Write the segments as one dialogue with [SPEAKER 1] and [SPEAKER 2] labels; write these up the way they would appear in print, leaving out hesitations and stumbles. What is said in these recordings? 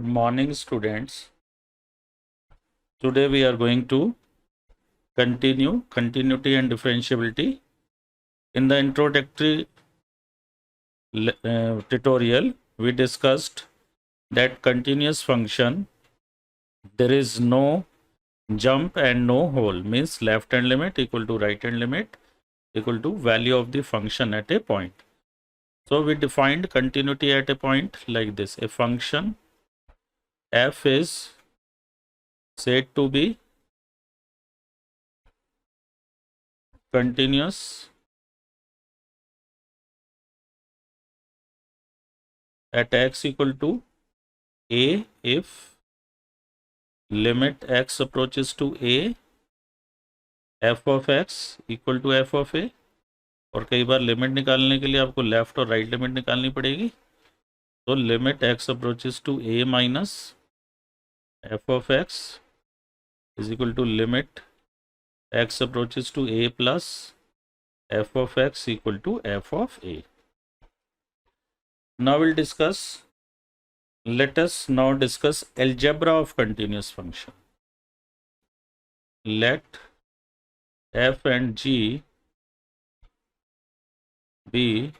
[SPEAKER 1] Good morning, students. Today we are going to continue continuity and differentiability. In the introductory tutorial, we discussed that continuous function, there is no jump and no hole, means left hand limit equal to right hand limit equal to value of the function at a point. So we defined continuity at a point like this. A function f is said to be continuous at x equal to a if limit x approaches to a, f of x equal to f of a. और कई बार limit निकालने के लिए आपको left और right limit निकालनी पड़ेगी, तो limit x approaches to a minus f of x is equal to limit x approaches to a plus f of x equal to f of a. Now we'll discuss, let us now discuss algebra of continuous function. Let f and g be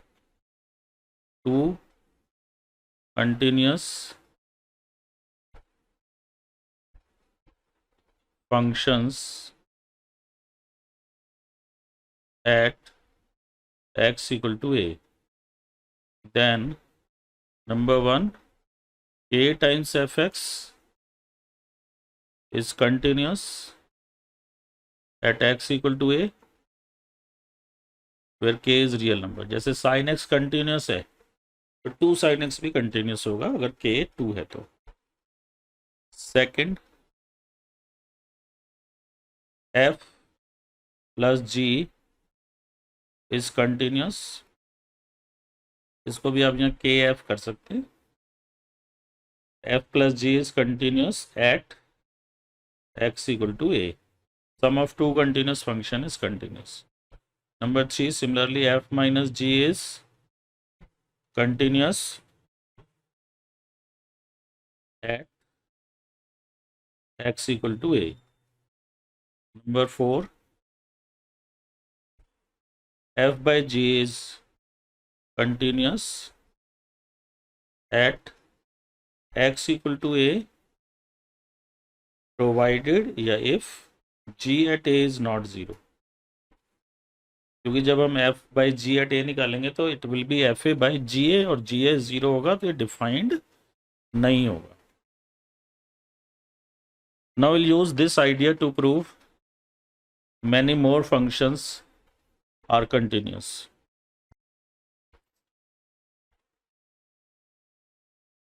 [SPEAKER 1] two continuous functions at x equal to a. Then number one, k times fx is continuous at x equal to a, where k is real number. जैसे sin x continuous है तो 2 sin x भी continuous होगा अगर k 2 है तो. Second, f plus g is continuous. इसको भी आप यहाँ kf कर सकते हैं. f plus g is continuous at x equal to a. Sum of two continuous function is continuous. Number 3, similarly f minus g is continuous at x equal to a. Number 4, f by g is continuous at x equal to a provided या if g at a is not 0. क्योंकि जब हम f by g at a निकालेंगे तो it will be f a by g a, और g ए 0 होगा तो ये डिफाइंड नहीं होगा. Now we'll use this idea to prove many more functions are continuous.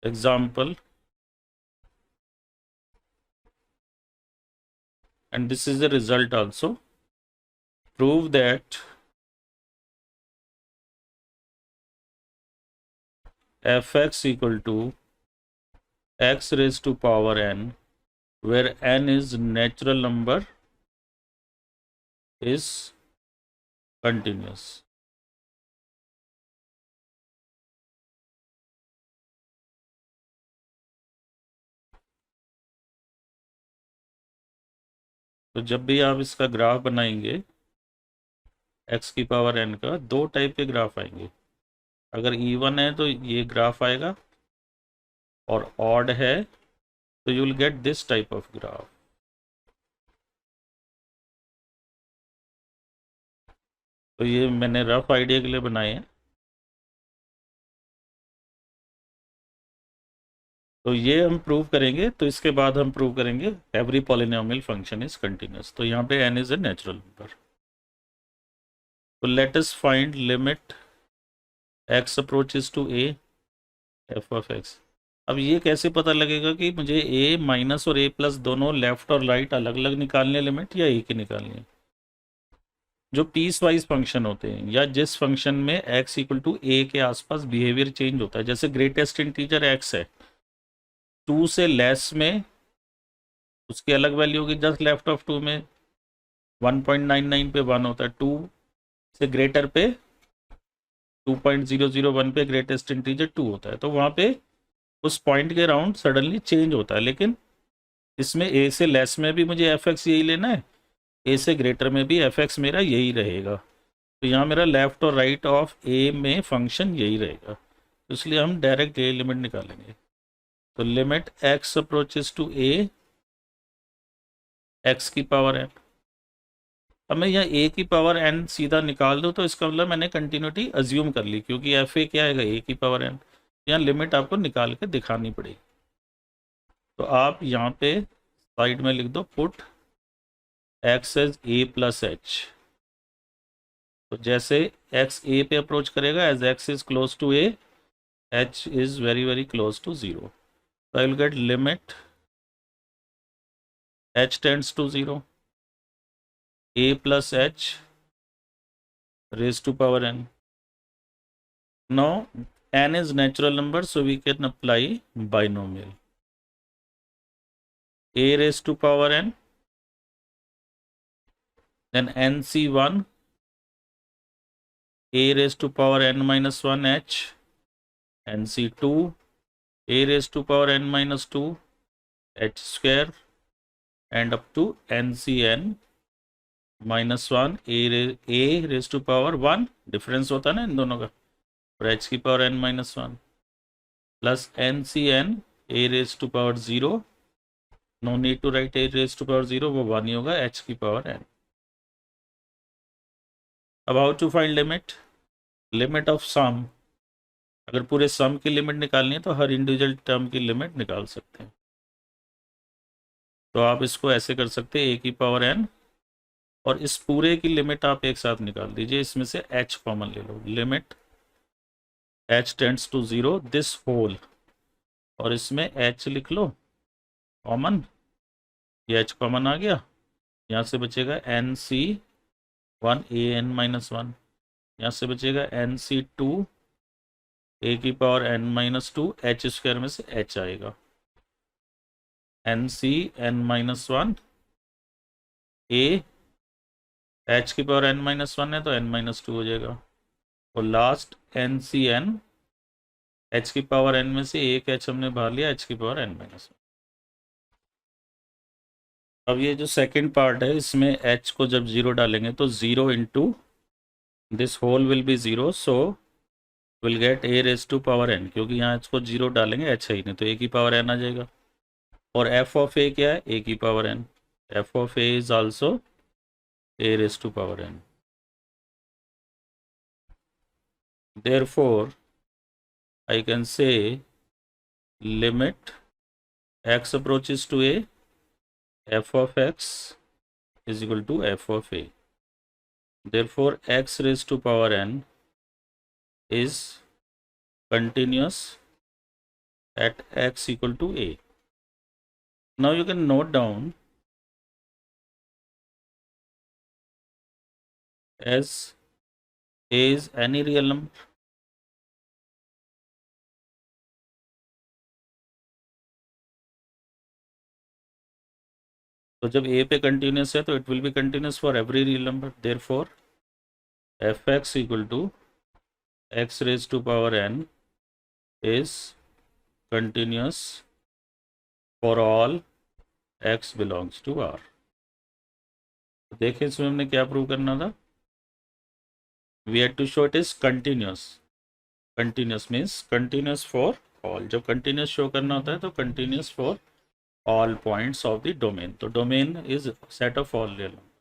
[SPEAKER 1] Example, and this is the result also. Prove that fx equal to x raised to power n, where n is natural number, is continuous. तो जब भी आप इसका graph बनाएंगे x की power n का, दो type के ग्राफ आएंगे. अगर इवन है तो ये ग्राफ आएगा, और ऑड है तो you will get this type of graph. तो ये मैंने रफ आइडिया के लिए बनाए हैं. तो ये हम प्रूव करेंगे, तो इसके बाद हम प्रूव करेंगे every polynomial function is continuous. तो यहाँ पे n is a natural number. तो let us find limit x approaches to a f of x. अब ये कैसे पता लगेगा कि मुझे a माइनस और a प्लस दोनों लेफ्ट और राइट अलग अलग निकालने लिमिट या एक ही निकालनी है? जो पीस वाइज फंक्शन होते हैं या जिस फंक्शन में x इक्वल टू a के आसपास बिहेवियर चेंज होता है, जैसे ग्रेटेस्ट इंटीजर x है, 2 से लेस में उसकी अलग वैल्यू होगी, जस्ट लेफ्ट ऑफ 2 में 1.99 पे 1 होता है, 2 से ग्रेटर पे 2.001 पे ग्रेटेस्ट इंटीजर 2 होता है. तो वहाँ पे उस पॉइंट के अराउंड सडनली चेंज होता है, लेकिन इसमें ए से लेस में भी मुझे एफ एक्स यही लेना है, ए से ग्रेटर में भी एफ एक्स मेरा यही रहेगा। तो यहाँ मेरा लेफ्ट और राइट ऑफ ए में फंक्शन यही रहेगा, तो इसलिए हम डायरेक्ट ए लिमिट निकालेंगे। तो limit x approaches to a x की पावर एन। अब मैं यहाँ ए की पावर एन सीधा निकाल दूँ तो इसका मतलब मैंने कंटिन्यूटी अज्यूम कर ली, क्योंकि एफ ए क्या आएगा, ए की पावर एन। यहाँ लिमिट आपको निकाल के दिखानी पड़ेगी। तो आप यहाँ पे साइड में लिख दो put x as a plus h. तो जैसे एक्स ए पे अप्रोच करेगा, as x is close to a, h is very very close to 0। So I will get limit h tends to 0, a plus h raised to power n. Now n is natural number, so we can apply binomial. A raised to power n, then nc1, a raised to power n minus 1 h, nc2, a raised to power n minus 2 h square, and up to ncn minus 1 a raised to power 1, difference होता है ना इन दोनों का, और h की power n minus 1 plus ncn a raise to power 0, no need to write a raise to power 0, वो 1 ही होगा, h की पावर n। अब how to find limit, limit of sum. अगर पूरे सम की लिमिट निकालनी है तो हर इंडिविजुअल टर्म की लिमिट निकाल सकते हैं। तो आप इसको ऐसे कर सकते हैं, a की पावर n, और इस पूरे की लिमिट आप एक साथ निकाल दीजिए, इसमें से h कॉमन ले लो, limit h tends to 0 this whole, और इसमें h लिख लो कॉमन, ये h कॉमन आ गया, यहाँ से बचेगा nc1 an माइनस 1, यहाँ से बचेगा nc2 a की power n minus 2, h square में से h आएगा, nc n minus 1 a, h की पावर n माइनस 1 है तो n माइनस 2 हो जाएगा, और लास्ट ncn, h की पावर n में से एक h हमने बाहर लिया, h की पावर n माइनस 1। अब ये जो सेकंड पार्ट है, इसमें h को जब 0 डालेंगे तो 0 इंटू this whole will be 0, so will get a raise to power n, क्योंकि यहाँ h को 0 डालेंगे h है ही नहीं, तो a की पावर n आ जाएगा। और f ऑफ a क्या है, a की power n, f of a is also a raise to power n। Therefore I can say limit x approaches to a, f of x is equal to f of a. Therefore x raised to power n is continuous at x equal to a. Now you can note down as a is any real number. तो जब a पे continuous है तो it will be continuous for every real number, therefore f x equal to x raise to power n is continuous for all x belongs to r। देखिए इसमें हमने क्या prove करना था, we had to show it is continuous, continuous means continuous for all, जब continuous show करना होता है तो continuous for all points of the domain, so domain is set of all real numbers.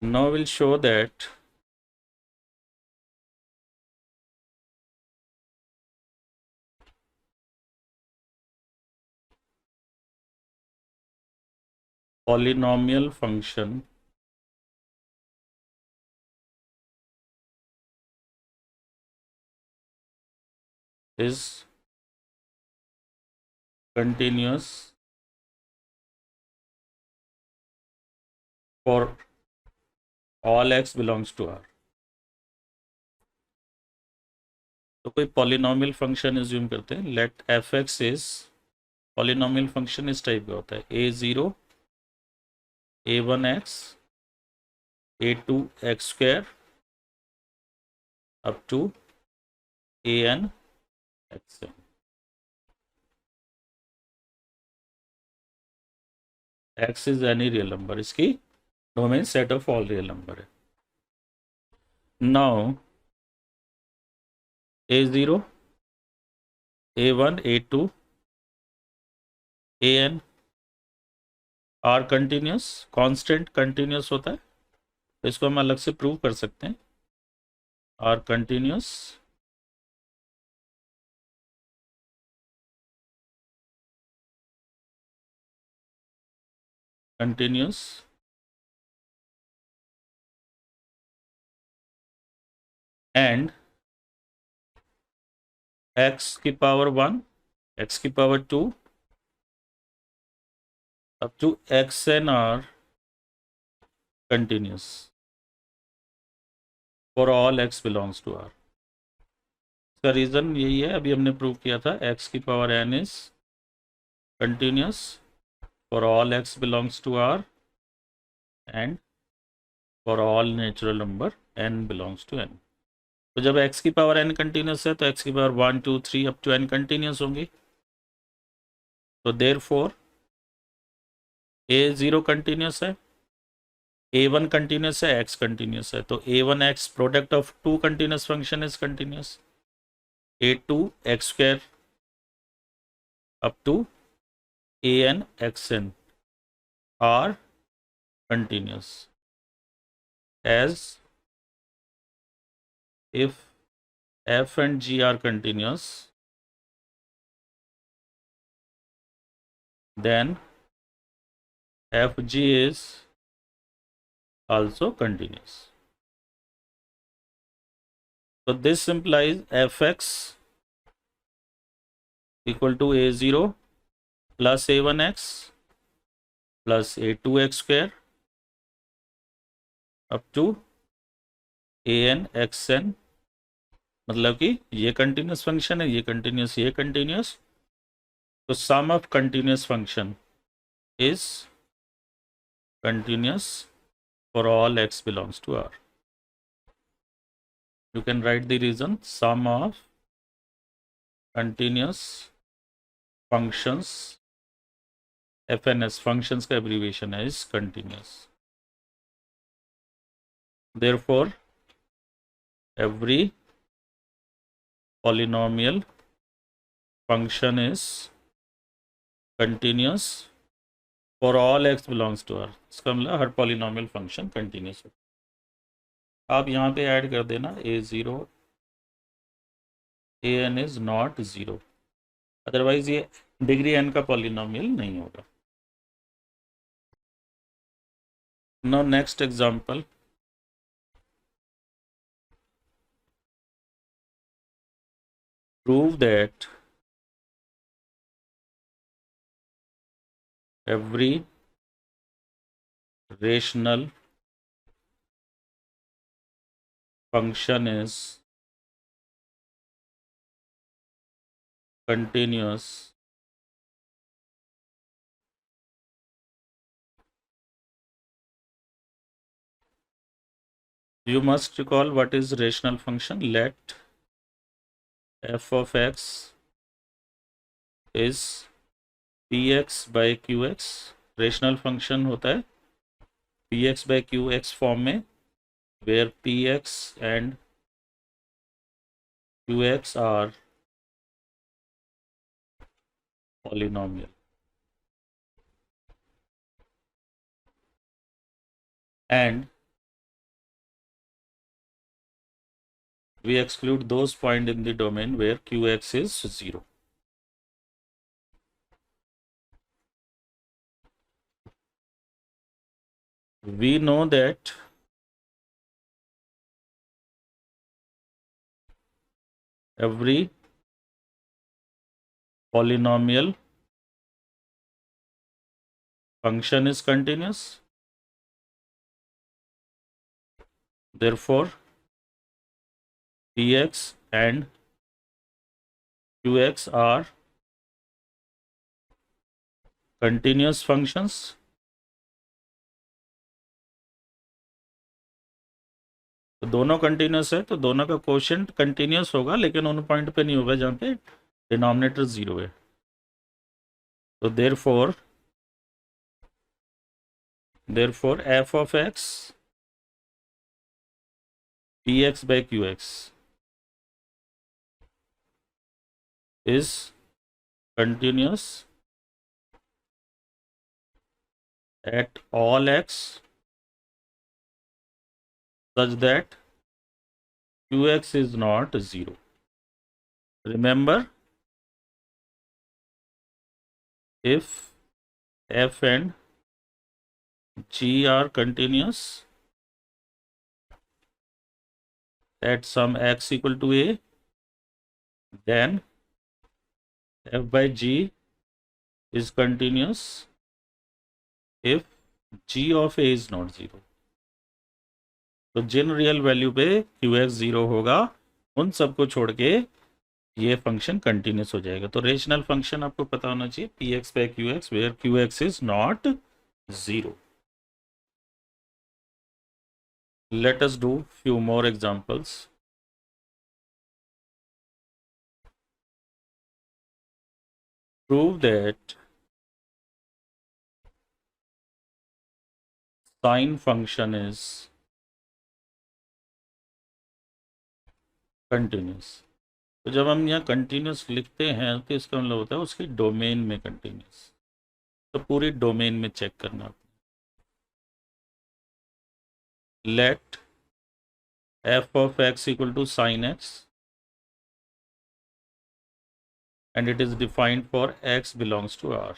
[SPEAKER 1] Now we'll show that polynomial function is continuous for all x belongs to r। तो कोई polynomial function assume करते हैं, let f x is, polynomial function इस type का होता है, a0 a1x a2x square up to an xn। x is any real number, इसकी domain set of all real number है। Now a0, a1, a2, an are continuous, constant continuous होता है, तो इसको हम अलग से प्रूव कर सकते हैं। R continuous continuous and x की पावर 1, x की पावर 2 up to xn are continuous for all x belongs to R। इसका रीज़न यही है, अभी हमने प्रूव किया था, x की power n is continuous for all x belongs to R and for all natural number n belongs to n। तो जब x की पावर n कंटिन्यूस है तो x की पावर 1, 2, 3 अप टू n कंटिन्यूस होंगी। तो देयरफॉर a0 कंटिन्यूस है, a1 कंटिन्यूस है, x कंटिन्यूस है, तो a1x product of two continuous function is continuous, a2 x square up to an xn are continuous as if f and g are continuous then fg is also continuous। So this implies fx equal to a0 plus a1x plus a2x square up to an xn, मतलब कि ये continuous function है, ये continuous, ये continuous, तो sum of continuous function is continuous for all x belongs to R। You can write the reason, sum of continuous functions, FNS functions का abbreviation है, is continuous। Therefore every polynomial function is continuous for all x belongs to R। इसका मतलब हर polynomial function continuous है। आप यहाँ पे add कर देना a0 an is not 0, otherwise ये डिग्री n का पॉलिनोमियल नहीं होगा। Now next example, prove that every rational function is continuous you must recall what is rational function। Let f of x is px by qx। Rational function होता है px by qx form में, where px and qx are polynomial and we exclude those points in the domain where qx is 0। We know that every polynomial function is continuous, therefore px and qx are continuous functions तो दोनों continuous है, तो दोनों का quotient continuous होगा, लेकिन उन point पे नहीं होगा जहाँ पे डिनोमिनेटर 0 है। तो therefore Therefore f of x px by qx is continuous at all x such that qx is not 0. Remember, if f and g are continuous at some x equal to a, then f by g is continuous if g of a is not 0. तो जिन real value पे qx 0 होगा उन सबको छोड़ के ये function continuous हो जाएगा. तो रेशनल फंक्शन आपको पता होना चाहिए px by qx where qx is not 0. Let us do few more examples. Prove that sine function is continuous. तो जब हम यहाँ कंटिन्यूस लिखते हैं तो इसका मतलब होता है उसकी डोमेन में कंटिन्यूस. तो पूरी डोमेन में चेक करना. Let f of x equal to sin x and it is defined for x belongs to R.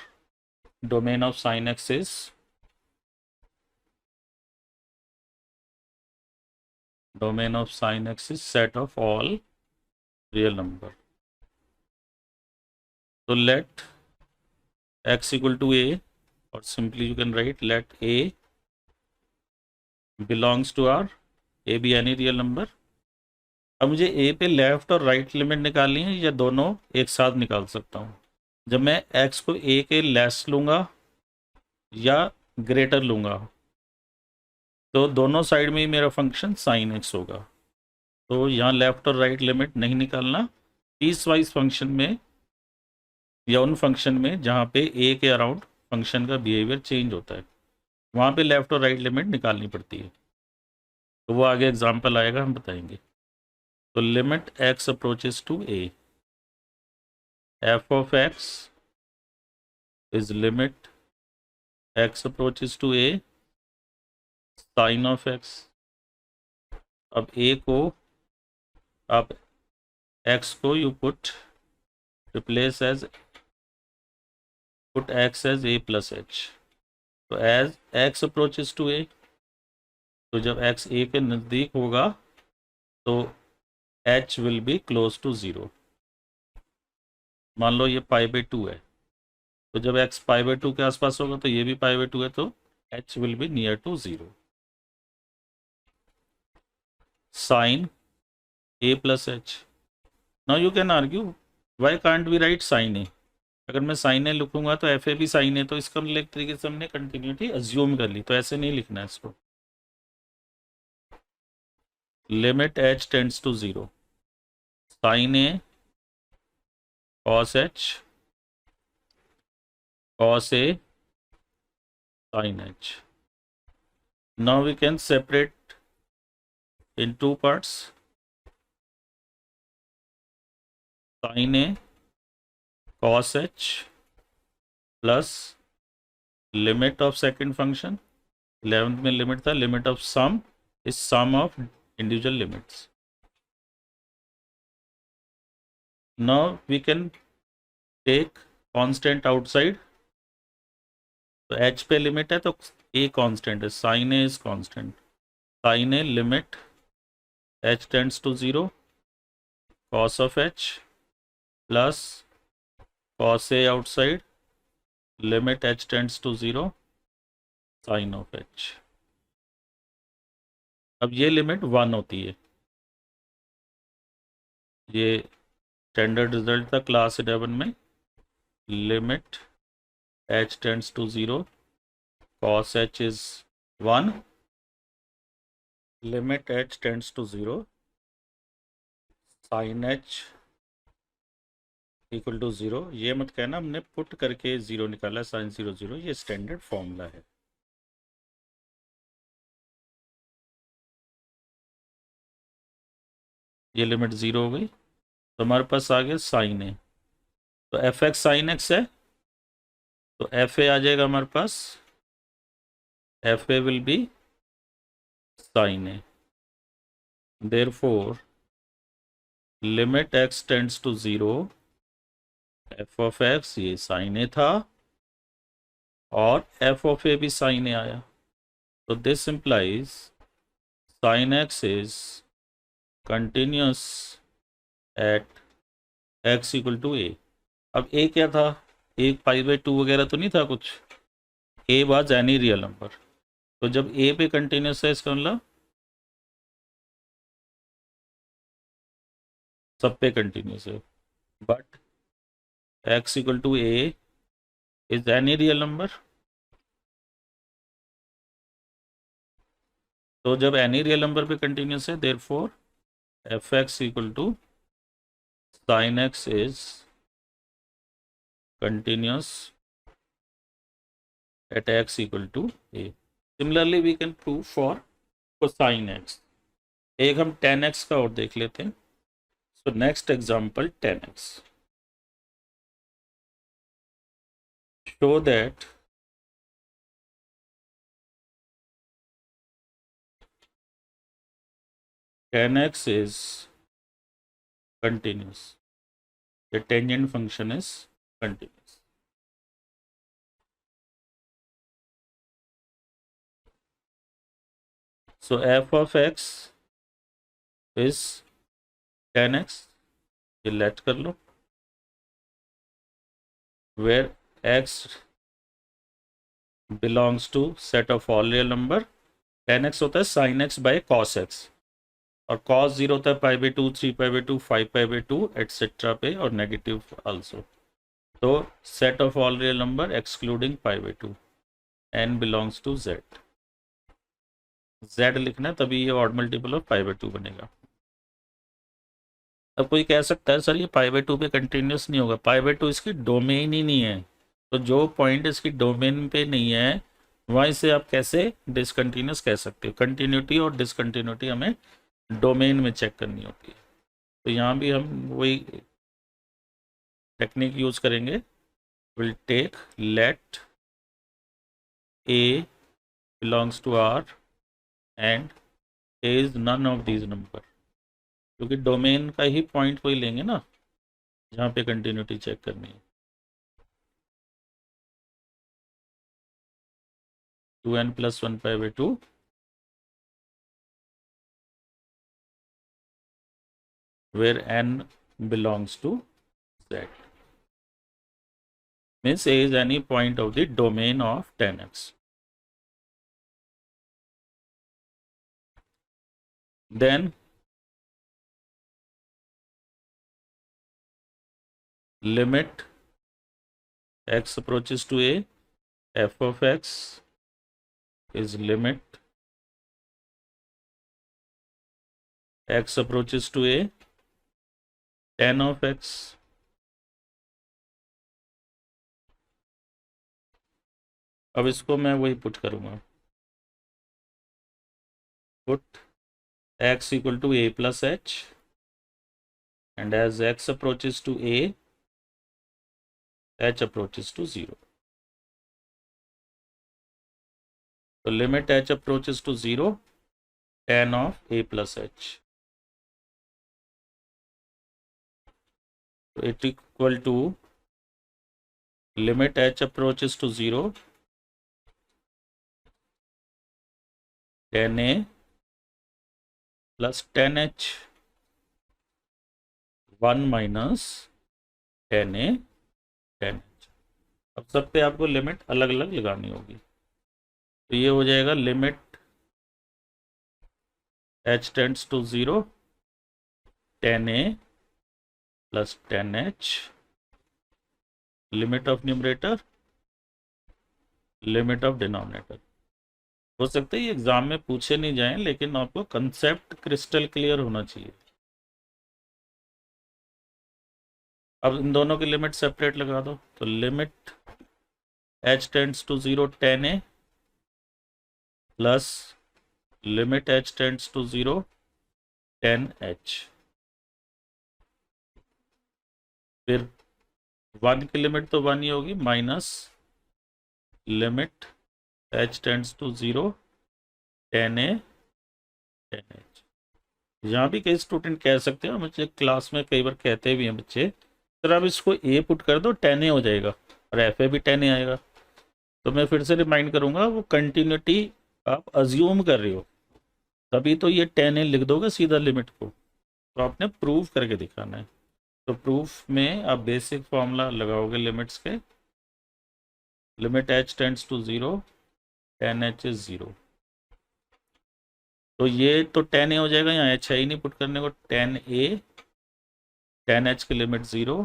[SPEAKER 1] Domain of sin x is set of all real number. So let x equal to a, or simply you can write let a belongs to R, a be any real number. अब मुझे a पे left और right limit निकालनी है या दोनों एक साथ निकाल सकता हूँ. जब मैं x को a के लेस लूँगा या ग्रेटर लूँगा तो दोनों साइड में ही मेरा फंक्शन साइन x होगा. तो यहाँ लेफ्ट और राइट लिमिट नहीं निकालना. पीस वाइज फंक्शन में या उन फंक्शन में जहाँ पे a के अराउंड फंक्शन का बिहेवियर चेंज होता है वहाँ पे लेफ्ट और राइट लिमिट निकालनी पड़ती है. तो वो आगे एग्जांपल आएगा, हम बताएंगे. तो limit x approaches to a, f of x is limit x approaches to a sin of x. अब a को आप x को you put x as a plus h. तो as x approaches to a, तो जब x a के नज़दीक होगा तो h will be close to 0. मान लो ये पाई बाई 2 है तो जब x पाई बाई 2 के आसपास होगा तो ये भी पाई बाई 2 है तो h will be near to 0. Sin a plus h. Now you can argue why can't we write sin a. अगर मैं sin a लिखूंगा तो f a भी sin a, तो इसका मतलब एक तरीके से हमने कंटिन्यूटी अज्यूम कर ली. तो ऐसे नहीं लिखना है इसको. Limit h tends to 0 sin a cos h cos a sin h. Now we can separate in two parts. Sin a cos h plus limit of second function. 11th में limit था, limit of sum is sum of individual limits. Now we can take constant outside. तो h पे limit है तो a constant है, sin a is constant. sin a limit h tends to 0 cos of h plus cos a outside limit h tends to 0 sin of h. अब ये limit 1 होती है. ये स्टैंडर्ड रिजल्ट था क्लास 11 में. Limit h tends to 0 cos h is 1, limit h tends to 0 sin h equal to 0. ये मत कहना हमने पुट करके 0 निकाला sin 0 0, ये स्टैंडर्ड फॉर्मूला है. ये लिमिट 0 हो गई, तो हमारे पास आ गया साइन ए। तो एफ एक्स साइन एक्स है, तो एफ ए आ जाएगा हमारे पास, f a will be sine a. Therefore limit x tends to 0, f of x ये साइन ए था और एफ ऑफ ए भी साइन ए आया, तो this implies sine x is continuous at x equal to a. अब a क्या था, एक पाई बाई 2 वगैरह तो नहीं था कुछ, ए वाज एनी रियल नंबर। तो जब ए पे कंटिन्यूस है इसका मतलब सब पे कंटिन्यूस है, but x equal to a is any real number. तो जब एनी रियल नंबर पे कंटिन्यूस है, therefore f x equal to sine x is continuous at x equal to a. Similarly we can prove for cosine x. एक हम tan x का और देख लेते हैं। So next example tan x। Show that tan x is continuous, the tangent function is continuous। so f of x is tan x, ये late कर लो, where x belongs to set of all real number। tan x होता है sin x by cos x, और cos 0 होता है pi by 2, 3 pi by 2, 5 pi by 2 etcetera पे, और negative also. तो set of all real number excluding pi by 2, n belongs to z। z लिखना है तभी ये odd multiple of pi by 2 बनेगा। अब कोई कह सकता है सर ये पाई बाई 2 पे कंटिन्यूस नहीं होगा, पाई बाई 2 इसकी डोमेन ही नहीं है, तो जो पॉइंट इसकी डोमेन पे नहीं है वहाँ से आप कैसे डिसकंटिन्यूस कह सकते हो। कंटिन्यूटी और डिसकंटिन्यूटी हमें डोमेन में चेक करनी होती है, तो यहाँ भी हम वही टेक्निक यूज करेंगे। Will take let a belongs to R and a is none of these number, क्योंकि डोमेन का ही पॉइंट वही लेंगे ना जहाँ पे कंटिन्यूटी चेक करनी है। 2n plus 1 pi by 2 where n belongs to z means a is any point of the domain of tan x। then limit x approaches to a, f of x is limit x approaches to a, tan of x अब इसको मैं वही put करूंगा, put x equal to a plus h, and as x approaches to a, h approaches to 0। so limit h approaches to 0, tan of a plus h, so it equal to limit h approaches to 0, tan a plus tan h, 1 minus tan a tan h। अब सब पे आपको limit अलग अलग लगानी होगी, तो ये हो जाएगा limit h tends to 0, tan a plus tan h, limit of numerator, limit of denominator. हो सकता है ये एग्जाम में पूछे नहीं जाएं, लेकिन आपको कंसेप्ट क्रिस्टल क्लियर होना चाहिए। अब इन दोनों की लिमिट सेपरेट लगा दो, तो limit h tends to 0 tan a plus limit h tends to 0 tan h। फिर 1 की लिमिट तो 1 ही होगी, minus limit h tends to 0 tan a tan h। यहाँ भी कई स्टूडेंट कह सकते हैं, मुझे क्लास में कई बार कहते भी हैं बच्चे, सर आप इसको a पुट कर दो tan a हो जाएगा और एफ ए भी tan a आएगा। तो मैं फिर से रिमाइंड करूँगा, वो कंटिन्यूटी आप अज्यूम कर रहे हो, तभी तो ये tan a लिख दोगे सीधा लिमिट को, तो आपने प्रूव करके दिखाना है। तो प्रूफ में आप बेसिक फॉर्मूला लगाओगे लिमिट्स के, limit h tends to 0 tan h is 0। तो ये तो tan a हो जाएगा, यहाँ h है ही नहीं पुट करने को, tan a tan h की लिमिट 0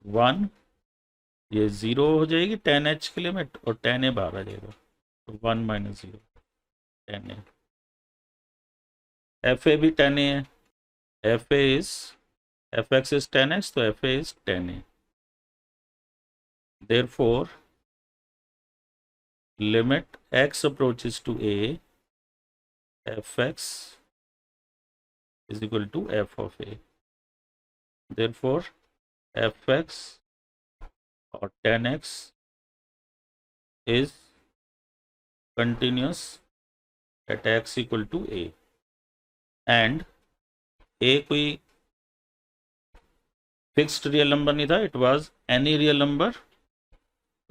[SPEAKER 1] 1, ये 0 हो जाएगी tan h की लिमिट और tan a बाहर आ जाएगा, तो 1 minus 0 tan a। F A भी tan a है, F A is F x is tan x, तो F A is tan a। therefore limit x approaches to a, fx is equal to f of a। therefore fx or tan x is continuous at x equal to a, and a कोई fixed real number नहीं था, it was any real number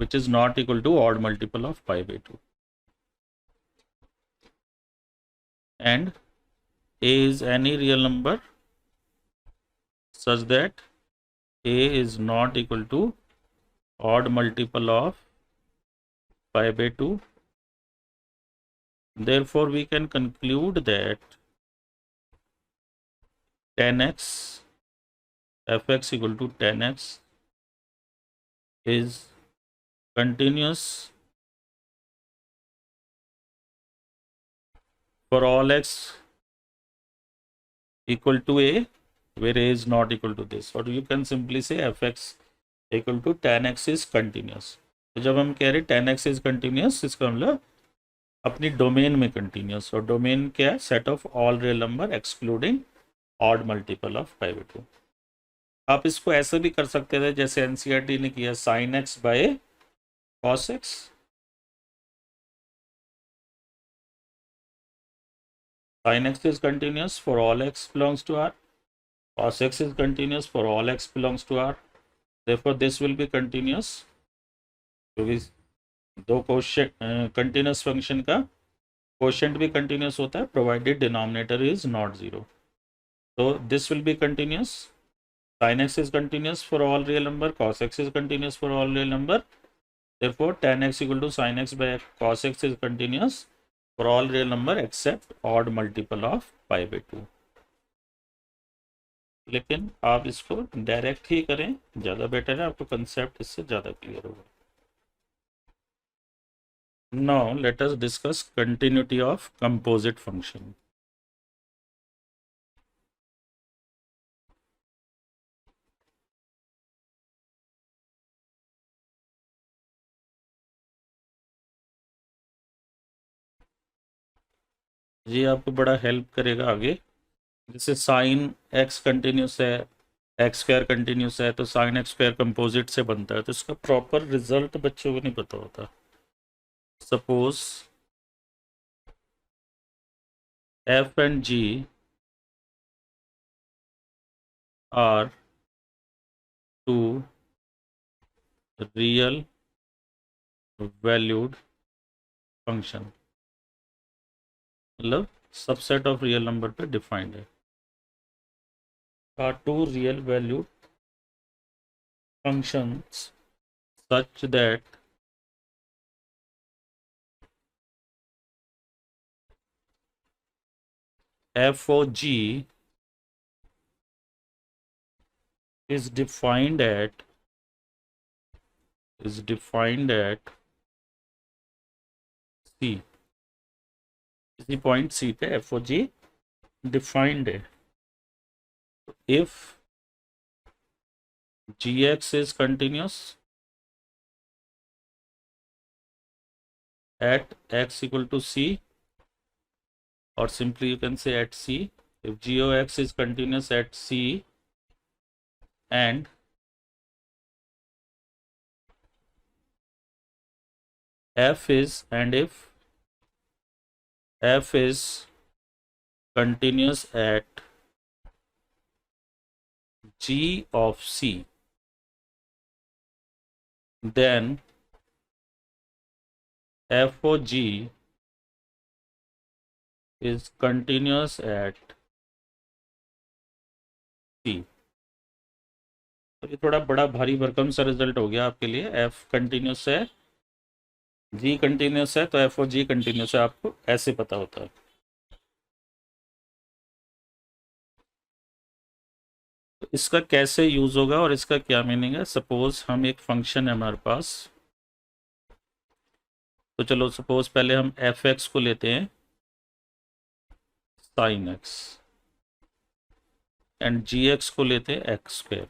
[SPEAKER 1] which is not equal to odd multiple of pi by 2, and a is any real number such that a is not equal to odd multiple of pi by 2। therefore we can conclude that tan x fx equal to tan x is continuous for all x equal to a where a is not equal to this, or you can simply say fx equal to tan x is continuous। तो जब हम कह रहे tan x is continuous, इसका मतलब अपनी domain में continuous, और डोमेन क्या है, set of all real number excluding odd multiple of pi by 2। आप इसको ऐसे भी कर सकते थे जैसे एनसीईआरटी ने किया, sin x by cos x। sin x is continuous for all x belongs to R, cos x is continuous for all x belongs to R, therefore this will be continuous, क्योंकि दो quotient continuous function का quotient भी continuous होता है provided denominator is not 0। तो this will be continuous, sin x is continuous for all real number, cos x is continuous for all real number, therefore tan x equal to sin x by cos x is continuous for all real number except odd multiple of pi by 2। लेकिन आप इसको direct ही करें, ज़्यादा better है, आपको concept इससे ज़्यादा clear होगा। Now let us discuss continuity of composite function। ये आपको बड़ा हेल्प करेगा आगे, जैसे साइन एक्स कंटिन्यूस है, एक्स स्क्वायर कंटिन्यूस है, तो साइन एक्स स्क्वायर कंपोजिट से बनता है, तो इसका प्रॉपर रिजल्ट बच्चों को नहीं पता होता। Suppose f and g are two real valued function, मतलब सबसेट ऑफ रियल नंबर पे डिफाइंड है, are two real valued functions such that f of g is defined at c, इसी पॉइंट c पे f of g डिफाइंड है। if gx is continuous at x equal to c, or simply you can say at c, if g of x is continuous at c and f is, and if f is continuous at g of c, then f of g is continuous at c। तो ये थोड़ा बड़ा भारी भरकम सा result हो गया आपके लिए। f कंटिन्यूस है, g कंटिन्यूस है, तो f और g कंटिन्यूस है, आपको ऐसे पता होता है। तो इसका कैसे यूज होगा और इसका क्या मीनिंग है? सपोज हम एक फंक्शन है हमारे पास, तो चलो सपोज पहले हम f(x) को लेते हैं sin x एंड gx को लेते हैं x²,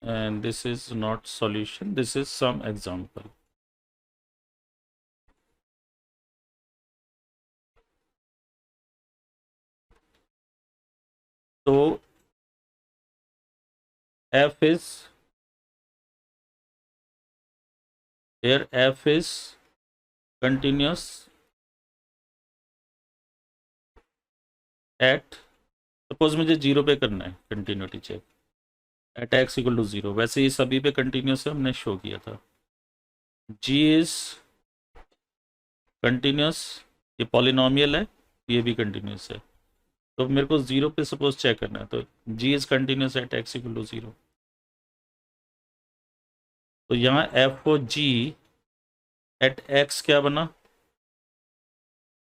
[SPEAKER 1] and this is not solution, this is some example. तो f is, here f is continuous at, suppose मुझे 0 पे करना है continuity check, at x equal to 0, वैसे ही सभी पे कंटिन्यूस है, हमने शो किया था। g इज कंटिन्यूस, ये पॉलिनोमियल है, ये भी कंटिन्यूस है, तो मेरे को 0 पे सपोज चेक करना है, तो g is continuous at x equal to 0। तो यहाँ f o g at x क्या बना?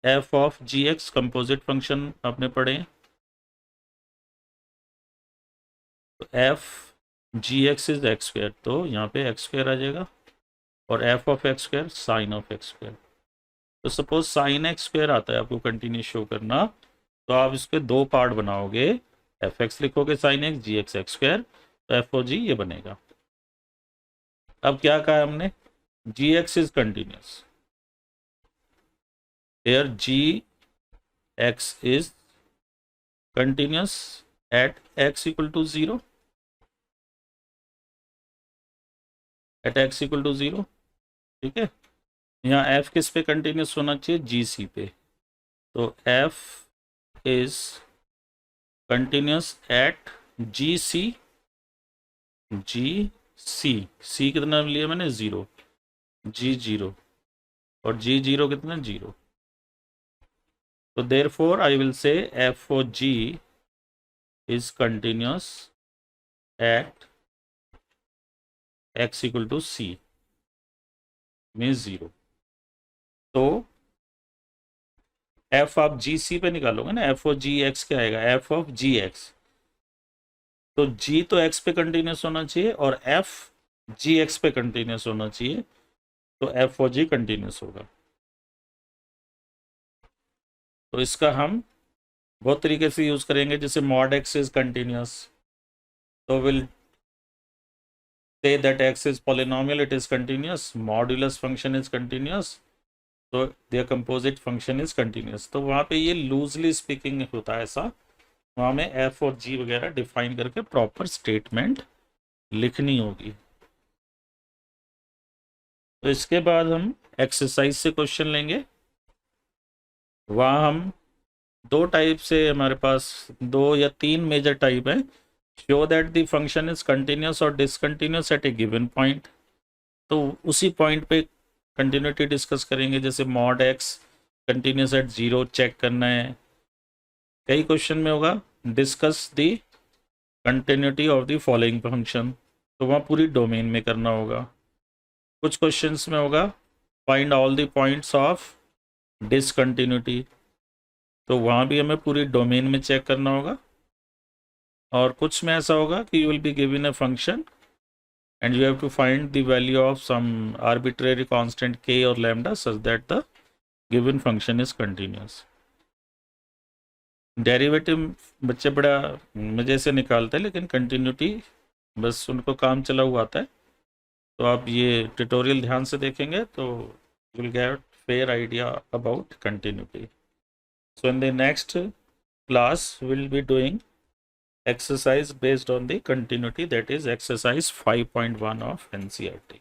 [SPEAKER 1] f of gx, composite function आपने पढ़े हैं, तो f gx इज x², तो यहाँ पे x² आ जाएगा, और f of x² sign of x²। तो सपोज साइन x² आता है आपको कंटिन्यू शो करना, तो आप इसके दो पार्ट बनाओगे, fx लिखोगे साइन x, gx x², तो f ओ g ये बनेगा। अब क्या कहा हमने? gx is continuous, here gx is continuous at x equal to 0, at x equal to 0, ठीक है। यहाँ f किस पे कंटिन्यूस होना चाहिए? gc पे, तो f is continuous at gc, c कितना लिया मैंने? 0, g 0, और g 0 कितना? 0। So therefore I will say f of g is continuous at x equal to c, means 0। तो f आप gc पे निकालोगे ना, f of gx क्या आएगा? f of gx, तो g तो x पे कंटिन्यूस होना चाहिए और f gx पे कंटिन्यूस होना चाहिए, तो f of g कंटिन्यूस होगा। तो इसका हम बहुत तरीके से यूज करेंगे, जैसे मॉड x इज कंटिन्यूस, तो will say that x is polynomial, it is continuous, modulus function is continuous, so their composite function is continuous। तो वहाँ पे ये लूजली स्पीकिंग होता है ऐसा, वहाँ में f और g वगैरह डिफाइन करके प्रॉपर स्टेटमेंट लिखनी होगी। तो इसके बाद हम एक्सरसाइज से क्वेश्चन लेंगे। वहाँ हम दो टाइप से, हमारे पास 2 या 3 मेजर टाइप है। Show that the function is continuous और discontinuous at a given point, तो उसी पॉइंट पे कंटिन्यूटी डिस्कस करेंगे। जैसे mod x continuous at 0 check करना है। कई क्वेश्चन में होगा discuss the continuity of the following function, तो वहाँ पूरी डोमेन में करना होगा। कुछ क्वेश्चंस में होगा find all the points of discontinuity, तो वहाँ भी हमें पूरी डोमेन में चेक करना होगा। और कुछ में ऐसा होगा कि you will be given a function and you have to find the value of some arbitrary constant k और lambda such that the given function is continuous. Derivative बच्चे बड़ा मज़े से निकालते हैं, लेकिन कंटिन्यूटी बस उनको काम चला हुआ आता है। तो आप ये ट्यूटोरियल ध्यान से देखेंगे तो you will get fair idea about continuity. So in the next class we'll be doing exercise based on the continuity, that is exercise 5.1 of NCERT.